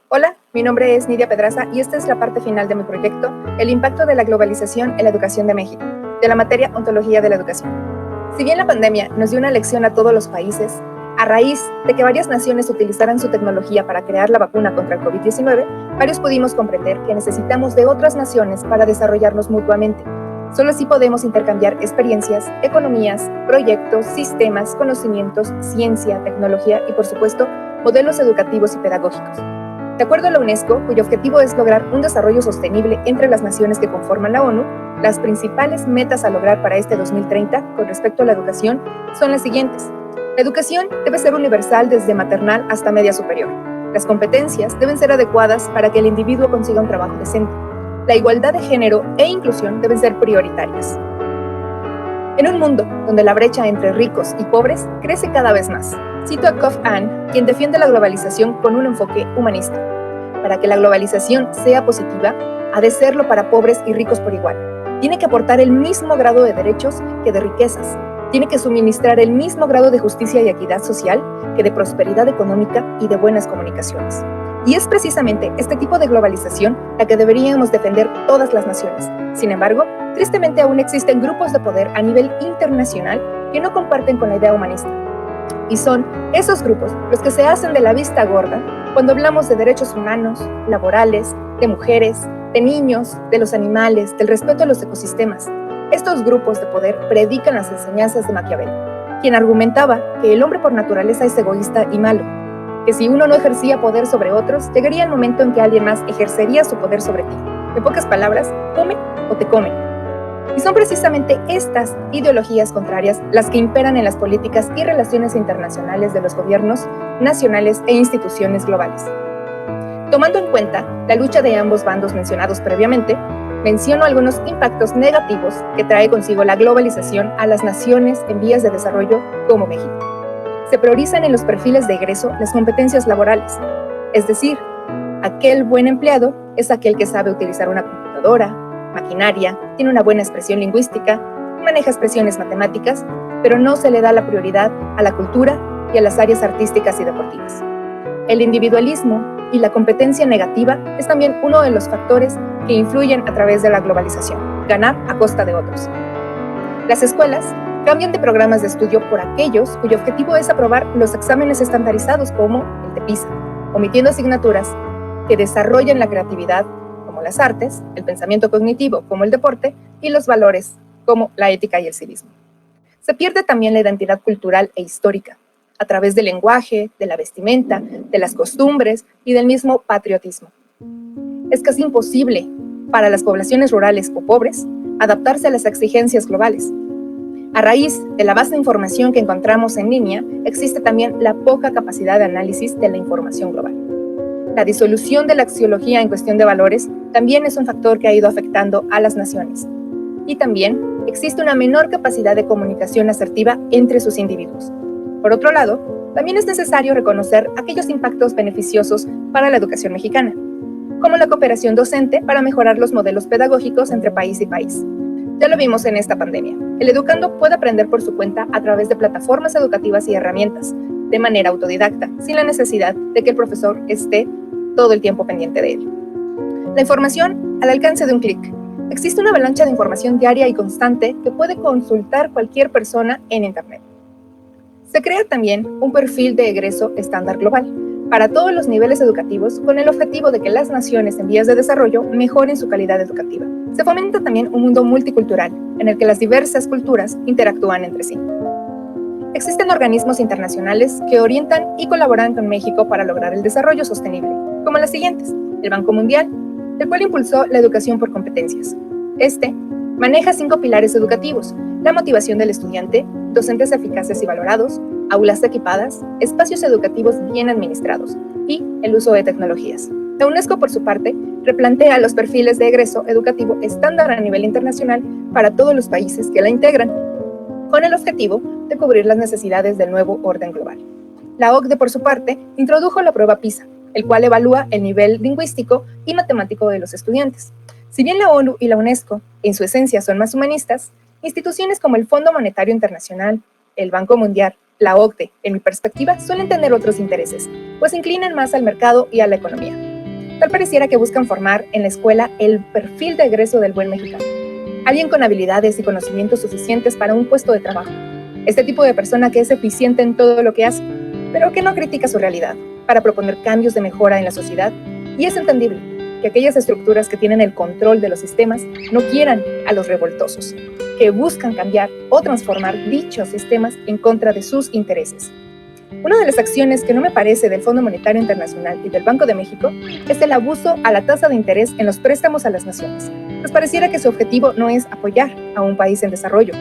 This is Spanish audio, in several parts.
Hola, mi nombre es Nidia Pedraza y esta es la parte final de mi proyecto, El impacto de la globalización en la educación de México, de la materia Ontología de la Educación. Si bien la pandemia nos dio una lección a todos los países, a raíz de que varias naciones utilizaran su tecnología para crear la vacuna contra el COVID-19, varios pudimos comprender que necesitamos de otras naciones para desarrollarnos mutuamente. Solo así podemos intercambiar experiencias, economías, proyectos, sistemas, conocimientos, ciencia, tecnología y, por supuesto, modelos educativos y pedagógicos. De acuerdo a la UNESCO, cuyo objetivo es lograr un desarrollo sostenible entre las naciones que conforman la ONU, las principales metas a lograr para este 2030 con respecto a la educación son las siguientes. La educación debe ser universal desde maternal hasta media superior. Las competencias deben ser adecuadas para que el individuo consiga un trabajo decente. La igualdad de género e inclusión deben ser prioritarias. En un mundo donde la brecha entre ricos y pobres crece cada vez más, cito a Kof An, quien defiende la globalización con un enfoque humanista. Para que la globalización sea positiva, ha de serlo para pobres y ricos por igual. Tiene que aportar el mismo grado de derechos que de riquezas. Tiene que suministrar el mismo grado de justicia y equidad social que de prosperidad económica y de buenas comunicaciones. Y es precisamente este tipo de globalización la que deberíamos defender todas las naciones. Sin embargo, tristemente aún existen grupos de poder a nivel internacional que no comparten con la idea humanista. Y son esos grupos los que se hacen de la vista gorda cuando hablamos de derechos humanos, laborales, de mujeres, de niños, de los animales, del respeto a los ecosistemas. Estos grupos de poder predican las enseñanzas de Maquiavelo, quien argumentaba que el hombre por naturaleza es egoísta y malo, que si uno no ejercía poder sobre otros, llegaría el momento en que alguien más ejercería su poder sobre ti. En pocas palabras, come o te comen. Y son precisamente estas ideologías contrarias las que imperan en las políticas y relaciones internacionales de los gobiernos nacionales e instituciones globales. Tomando en cuenta la lucha de ambos bandos mencionados previamente, menciono algunos impactos negativos que trae consigo la globalización a las naciones en vías de desarrollo como México. Se priorizan en los perfiles de egreso las competencias laborales, es decir, aquel buen empleado es aquel que sabe utilizar una computadora, maquinaria, tiene una buena expresión lingüística, maneja expresiones matemáticas, pero no se le da la prioridad a la cultura y a las áreas artísticas y deportivas. El individualismo y la competencia negativa es también uno de los factores que influyen a través de la globalización, ganar a costa de otros. Las escuelas cambian de programas de estudio por aquellos cuyo objetivo es aprobar los exámenes estandarizados como el de PISA, omitiendo asignaturas que desarrollen la creatividad como las artes, el pensamiento cognitivo como el deporte y los valores como la ética y el civismo. Se pierde también la identidad cultural e histórica a través del lenguaje, de la vestimenta, de las costumbres y del mismo patriotismo. Es casi imposible para las poblaciones rurales o pobres adaptarse a las exigencias globales. A raíz de la vasta información que encontramos en línea, existe también la poca capacidad de análisis de la información global. La disolución de la axiología en cuestión de valores también es un factor que ha ido afectando a las naciones. Y también existe una menor capacidad de comunicación asertiva entre sus individuos. Por otro lado, también es necesario reconocer aquellos impactos beneficiosos para la educación mexicana, como la cooperación docente para mejorar los modelos pedagógicos entre país y país. Ya lo vimos en esta pandemia. El educando puede aprender por su cuenta a través de plataformas educativas y herramientas, de manera autodidacta, sin la necesidad de que el profesor esté todo el tiempo pendiente de él. La información al alcance de un clic. Existe una avalancha de información diaria y constante que puede consultar cualquier persona en Internet. Se crea también un perfil de egreso estándar global para todos los niveles educativos con el objetivo de que las naciones en vías de desarrollo mejoren su calidad educativa. Se fomenta también un mundo multicultural en el que las diversas culturas interactúan entre sí. Existen organismos internacionales que orientan y colaboran con México para lograr el desarrollo sostenible, como las siguientes: el Banco Mundial, el cual impulsó la educación por competencias. Este maneja 5 pilares educativos: la motivación del estudiante, docentes eficaces y valorados, aulas equipadas, espacios educativos bien administrados y el uso de tecnologías. La UNESCO, por su parte, replantea los perfiles de egreso educativo estándar a nivel internacional para todos los países que la integran, con el objetivo de cubrir las necesidades del nuevo orden global. La OCDE, por su parte, introdujo la prueba PISA, el cual evalúa el nivel lingüístico y matemático de los estudiantes. Si bien la ONU y la UNESCO, en su esencia, son más humanistas, instituciones como el Fondo Monetario Internacional, el Banco Mundial la OCDE, en mi perspectiva, suelen tener otros intereses, pues se inclinan más al mercado y a la economía. Tal pareciera que buscan formar en la escuela el perfil de egreso del buen mexicano, alguien con habilidades y conocimientos suficientes para un puesto de trabajo. Este tipo de persona que es eficiente en todo lo que hace, pero que no critica su realidad, para proponer cambios de mejora en la sociedad, y es entendible que aquellas estructuras que tienen el control de los sistemas no quieran a los revoltosos, que buscan cambiar o transformar dichos sistemas en contra de sus intereses. Una de las acciones que no me parece del Fondo Monetario Internacional y del Banco de México es el abuso a la tasa de interés en los préstamos a las naciones, pues pareciera que su objetivo no es apoyar a un país en desarrollo,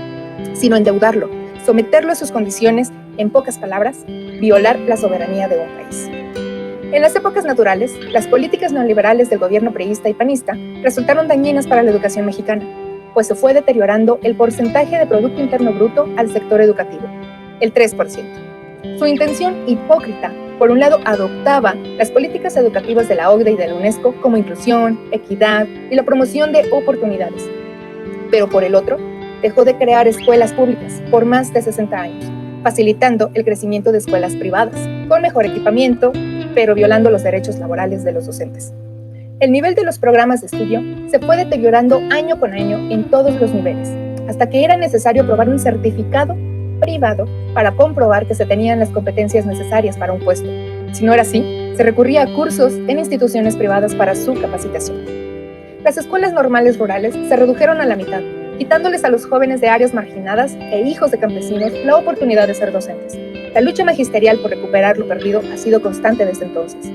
sino endeudarlo, someterlo a sus condiciones, en pocas palabras, violar la soberanía de un país. En las épocas naturales, las políticas neoliberales del gobierno priista y panista resultaron dañinas para la educación mexicana, pues se fue deteriorando el porcentaje de Producto Interno Bruto al sector educativo, el 3%. Su intención hipócrita, por un lado, adoptaba las políticas educativas de la OCDE y de la UNESCO como inclusión, equidad y la promoción de oportunidades, pero por el otro, dejó de crear escuelas públicas por más de 60 años, facilitando el crecimiento de escuelas privadas, con mejor equipamiento, pero violando los derechos laborales de los docentes. El nivel de los programas de estudio se fue deteriorando año con año en todos los niveles, hasta que era necesario aprobar un certificado privado para comprobar que se tenían las competencias necesarias para un puesto. Si no era así, se recurría a cursos en instituciones privadas para su capacitación. Las escuelas normales rurales se redujeron a la mitad, quitándoles a los jóvenes de áreas marginadas e hijos de campesinos la oportunidad de ser docentes. La lucha magisterial por recuperar lo perdido ha sido constante desde entonces.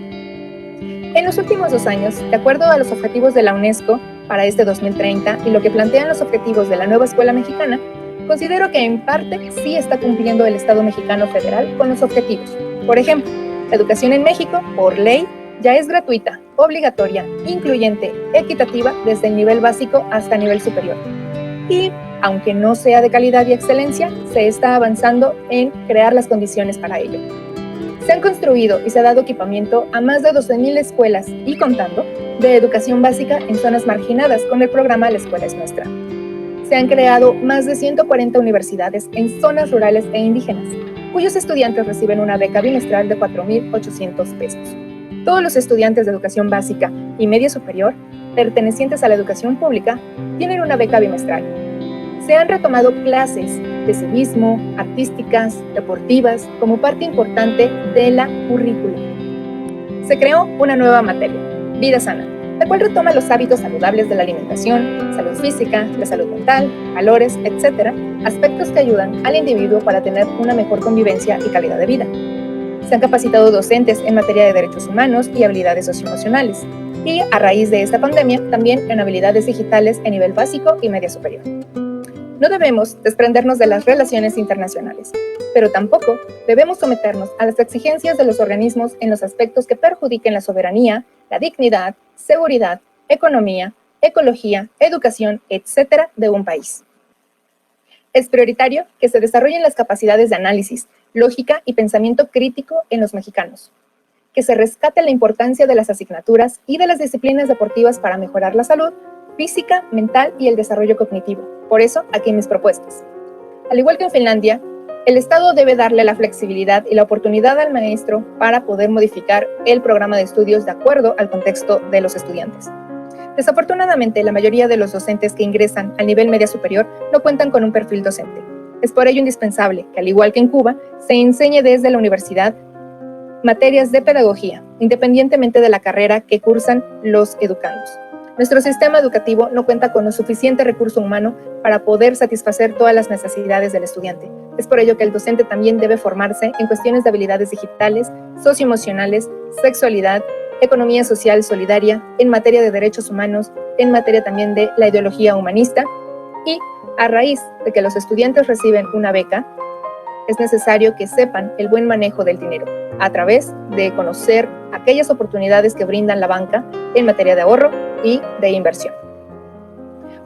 En los últimos 2 años, de acuerdo a los objetivos de la UNESCO para este 2030 y lo que plantean los objetivos de la nueva escuela mexicana, considero que en parte sí está cumpliendo el Estado mexicano federal con los objetivos. Por ejemplo, la educación en México, por ley, ya es gratuita, obligatoria, incluyente, equitativa desde el nivel básico hasta nivel superior. Y, aunque no sea de calidad y excelencia, se está avanzando en crear las condiciones para ello. Se han construido y se ha dado equipamiento a más de 12,000 escuelas y contando de educación básica en zonas marginadas con el programa La Escuela es Nuestra. Se han creado más de 140 universidades en zonas rurales e indígenas, cuyos estudiantes reciben una beca bimestral de 4,800 pesos. Todos los estudiantes de educación básica y media superior, pertenecientes a la educación pública, tienen una beca bimestral. Se han retomado clases de civismo, artísticas, deportivas, como parte importante de la currícula. Se creó una nueva materia, Vida Sana, la cual retoma los hábitos saludables de la alimentación, salud física, la salud mental, valores, etc., aspectos que ayudan al individuo para tener una mejor convivencia y calidad de vida. Se han capacitado docentes en materia de derechos humanos y habilidades socioemocionales, y a raíz de esta pandemia, también en habilidades digitales a nivel básico y media superior. No debemos desprendernos de las relaciones internacionales, pero tampoco debemos someternos a las exigencias de los organismos en los aspectos que perjudiquen la soberanía, la dignidad, seguridad, economía, ecología, educación, etc. de un país. Es prioritario que se desarrollen las capacidades de análisis, lógica y pensamiento crítico en los mexicanos, que se rescate la importancia de las asignaturas y de las disciplinas deportivas para mejorar la salud física, mental y el desarrollo cognitivo. Por eso, aquí mis propuestas. Al igual que en Finlandia, el Estado debe darle la flexibilidad y la oportunidad al maestro para poder modificar el programa de estudios de acuerdo al contexto de los estudiantes. Desafortunadamente, la mayoría de los docentes que ingresan al nivel media superior no cuentan con un perfil docente. Es por ello indispensable que, al igual que en Cuba, se enseñe desde la universidad materias de pedagogía, independientemente de la carrera que cursan los educandos. Nuestro sistema educativo no cuenta con lo suficiente recurso humano para poder satisfacer todas las necesidades del estudiante. Es por ello que el docente también debe formarse en cuestiones de habilidades digitales, socioemocionales, sexualidad, economía social solidaria, en materia de derechos humanos, en materia también de la ideología humanista. Y a raíz de que los estudiantes reciben una beca, es necesario que sepan el buen manejo del dinero a través de conocer aquellas oportunidades que brindan la banca en materia de ahorro y de inversión.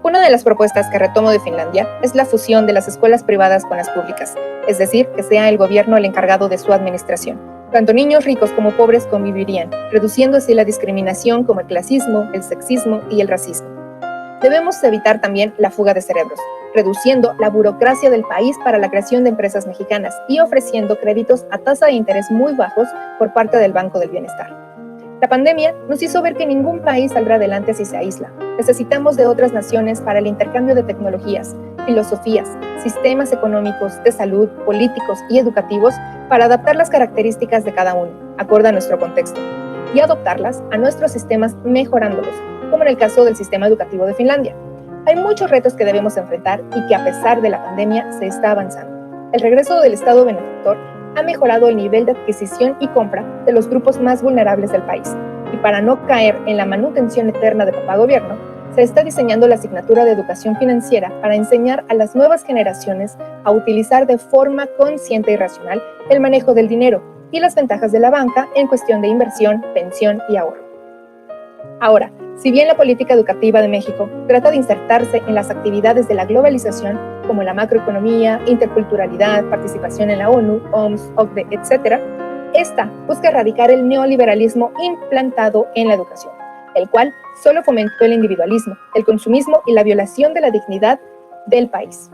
Una de las propuestas que retomo de Finlandia es la fusión de las escuelas privadas con las públicas, es decir, que sea el gobierno el encargado de su administración. Tanto niños ricos como pobres convivirían, reduciendo así la discriminación como el clasismo, el sexismo y el racismo. Debemos evitar también la fuga de cerebros, reduciendo la burocracia del país para la creación de empresas mexicanas y ofreciendo créditos a tasa de interés muy bajos por parte del Banco del Bienestar. La pandemia nos hizo ver que ningún país saldrá adelante si se aísla. Necesitamos de otras naciones para el intercambio de tecnologías, filosofías, sistemas económicos, de salud, políticos y educativos para adaptar las características de cada uno, acorde a nuestro contexto, y adoptarlas a nuestros sistemas mejorándolos, como en el caso del sistema educativo de Finlandia. Hay muchos retos que debemos enfrentar y que a pesar de la pandemia se está avanzando. El regreso del Estado benefactor ha mejorado el nivel de adquisición y compra de los grupos más vulnerables del país. Y para no caer en la manutención eterna de papá gobierno, se está diseñando la asignatura de educación financiera para enseñar a las nuevas generaciones a utilizar de forma consciente y racional el manejo del dinero y las ventajas de la banca en cuestión de inversión, pensión y ahorro. Ahora, si bien la política educativa de México trata de insertarse en las actividades de la globalización, como la macroeconomía, interculturalidad, participación en la ONU, OMS, OCDE, etc., esta busca erradicar el neoliberalismo implantado en la educación, el cual solo fomentó el individualismo, el consumismo y la violación de la dignidad del país.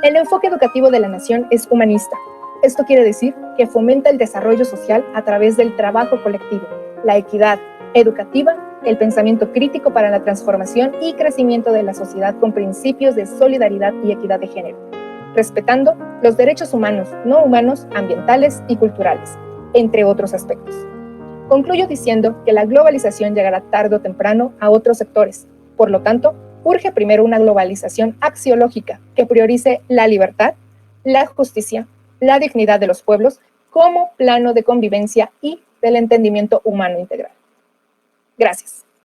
El enfoque educativo de la nación es humanista. Esto quiere decir que fomenta el desarrollo social a través del trabajo colectivo, la equidad educativa, el pensamiento crítico para la transformación y crecimiento de la sociedad con principios de solidaridad y equidad de género, respetando los derechos humanos, no humanos, ambientales y culturales, entre otros aspectos. Concluyo diciendo que la globalización llegará tarde o temprano a otros sectores. Por lo tanto, urge primero una globalización axiológica que priorice la libertad, la justicia, la dignidad de los pueblos como plano de convivencia y del entendimiento humano integral. Gracias.